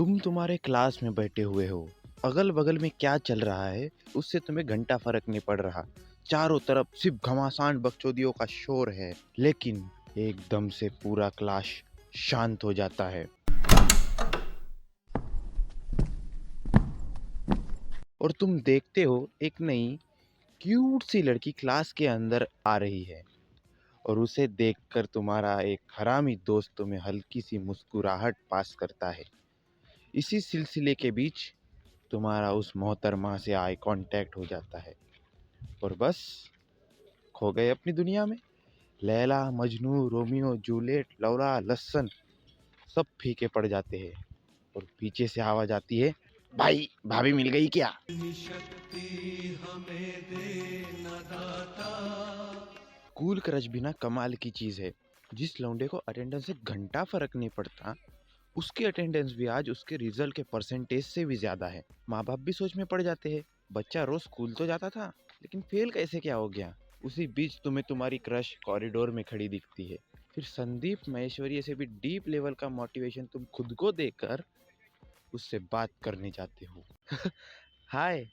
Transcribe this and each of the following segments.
तुम तुम्हारे क्लास में बैठे हुए हो, अगल बगल में क्या चल रहा है उससे तुम्हें घंटा फर्क नहीं पड़ रहा। चारों तरफ सिर्फ घमासान बकचोदियों का शोर है, लेकिन एकदम से पूरा क्लास शांत हो जाता है और तुम देखते हो एक नई क्यूट सी लड़की क्लास के अंदर आ रही है और उसे देखकर तुम्हारा एक हरामी दोस्त तुम्हें हल्की सी मुस्कुराहट पास करता है। इसी सिलसिले के बीच तुम्हारा उस मोहतरमा से आई कांटेक्ट हो जाता है और बस खो गए अपनी दुनिया में। लैला मजनू रोमियो जूलियट लौला लस्सन सब फीके पड़ जाते हैं और पीछे से आवाज आती है, भाई भाभी मिल गई क्या? कूल क्रच भी ना कमाल की चीज है। जिस लौंडे को अटेंडेंस से घंटा फर्क नहीं पड़ता, उसकी अटेंडेंस भी आज उसके रिजल्ट के परसेंटेज से भी ज्यादा है। माँ बाप भी सोच में पड़ जाते हैं, बच्चा रोज स्कूल तो जाता था लेकिन फेल कैसे क्या हो गया। उसी बीच तुम्हें तुम्हारी क्रश कॉरिडोर में खड़ी दिखती है। फिर संदीप महेश्वरी से भी डीप लेवल का मोटिवेशन तुम खुद को देकर उससे बात करने जाते हो। हाय,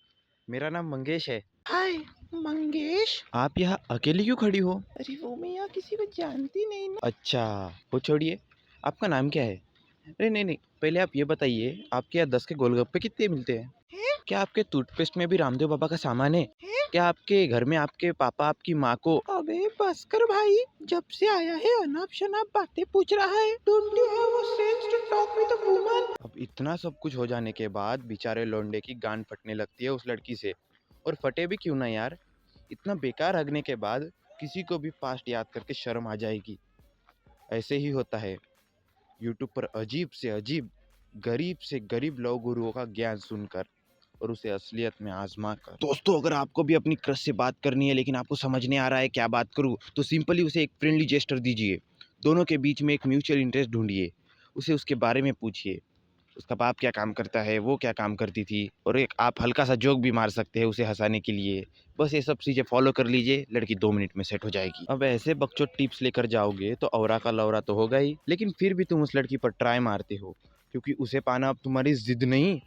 मेरा नाम मंगेश है। हाय मंगेश, आप यहाँ अकेली क्यों खड़ी हो? अरे वो मैं यहाँ किसी को जानती नहीं ना। अच्छा, वो छोड़िए, आपका नाम क्या है? अरे नहीं नहीं, पहले आप ये बताइए आपके यहाँ 10 के गोलगप्पे कितने मिलते हैं? क्या आपके टूथपेस्ट में भी रामदेव बाबा का सामान है? क्या आपके घर में आपके पापा आपकी माँ को? अबे बस कर भाई, जब से आया है अनाप शनाप बातें पूछ रहा है। Don't you have a sense to talk with a woman? अब इतना सब कुछ हो जाने के बाद बेचारे लौंडे की गांड फटने लगती है उस लड़की से। और फटे भी क्यों ना यार, इतना बेकार हगने के बाद किसी को भी पास्ट याद करके शर्म आ जाएगी। ऐसे ही होता है यूट्यूब पर अजीब से अजीब, गरीब से गरीब लव गुरुओं का ज्ञान सुनकर और उसे असलियत में आजमा कर। दोस्तों, अगर आपको भी अपनी क्रश से बात करनी है लेकिन आपको समझ नहीं आ रहा है क्या बात करूं, तो सिंपली उसे एक फ्रेंडली जेस्टर दीजिए। दोनों के बीच में एक म्यूचुअल इंटरेस्ट ढूंढिए। उसे उसके बारे में पूछिए, उसका बाप क्या काम करता है, वो क्या काम करती थी, और एक आप हल्का सा जोक भी मार सकते हैं उसे हंसाने के लिए। बस ये सब चीजें फॉलो कर लीजिए, लड़की 2 मिनट में सेट हो जाएगी। अब ऐसे बकचोद टिप्स लेकर जाओगे तो औरा का लौरा तो होगा ही, लेकिन फिर भी तुम उस लड़की पर ट्राई मारते हो क्योंकि उसे पाना अब तुम्हारी जिद नहीं,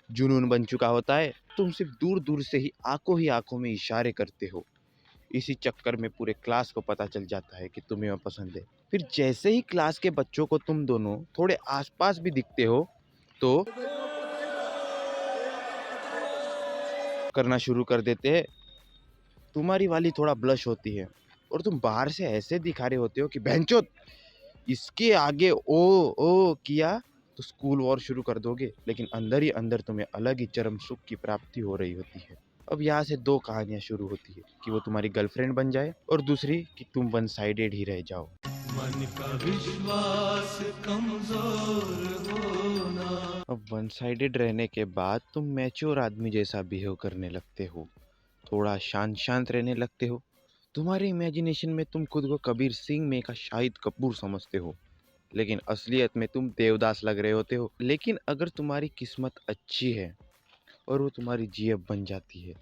जुनून बन चुका होता है। तुम सिर्फ दूर दूर से ही आंखों में इशारे करते हो। इसी चक्कर में पूरे क्लास को पता चल जाता है कि तुम्हें वह पसंद है। फिर जैसे ही क्लास के बच्चों को तुम दोनों थोड़े आसपास भी दिखते हो तो करना शुरू कर देते हैं। तुम्हारी वाली थोड़ा ब्लश होती है और तुम बाहर से ऐसे दिखा रहे होते हो कि बहनचोद, इसके आगे ओ ओ किया तो स्कूल वॉर शुरू कर दोगे, लेकिन अंदर ही अंदर तुम्हें अलग ही चरम सुख की प्राप्ति हो रही होती है। अब यहाँ से दो कहानियां शुरू होती है कि वो तुम्हारी गर्लफ्रेंड बन जाए और दूसरी कि तुम वन साइडेड ही रह जाओ। मन का विश्वास कमजोर होना। अब वन साइडेड रहने के बाद तुम मैच्योर आदमी जैसा बिहेव करने लगते हो, थोड़ा शांत शांत रहने लगते हो। तुम्हारे इमेजिनेशन में तुम खुद को कबीर सिंह में का शाहिद कपूर समझते हो, लेकिन असलियत में तुम देवदास लग रहे होते हो। लेकिन अगर तुम्हारी किस्मत अच्छी है और वो तुम्हारी जीएफ बन जाती है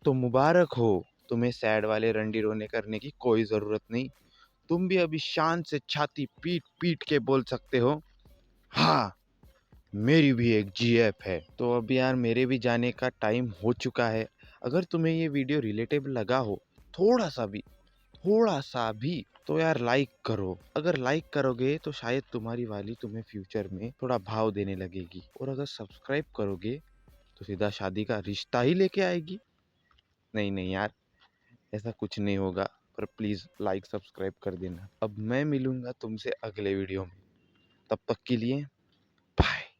तो मुबारक हो, तुम्हें सैड वाले रंडी रोने करने की कोई ज़रूरत नहीं। तुम भी अभी शान से छाती पीट पीट के बोल सकते हो, हाँ मेरी भी एक जीएफ है। तो अब यार मेरे भी जाने का टाइम हो चुका है। अगर तुम्हें ये वीडियो रिलेटेबल लगा हो थोड़ा सा भी तो यार लाइक करो। अगर लाइक करोगे तो शायद तुम्हारी वाली तुम्हें फ्यूचर में थोड़ा भाव देने लगेगी, और अगर सब्सक्राइब करोगे तो सीधा शादी का रिश्ता ही लेके आएगी। नहीं नहीं यार, ऐसा कुछ नहीं होगा, पर प्लीज़ लाइक सब्सक्राइब कर देना। अब मैं मिलूंगा तुमसे अगले वीडियो में, तब तक के लिए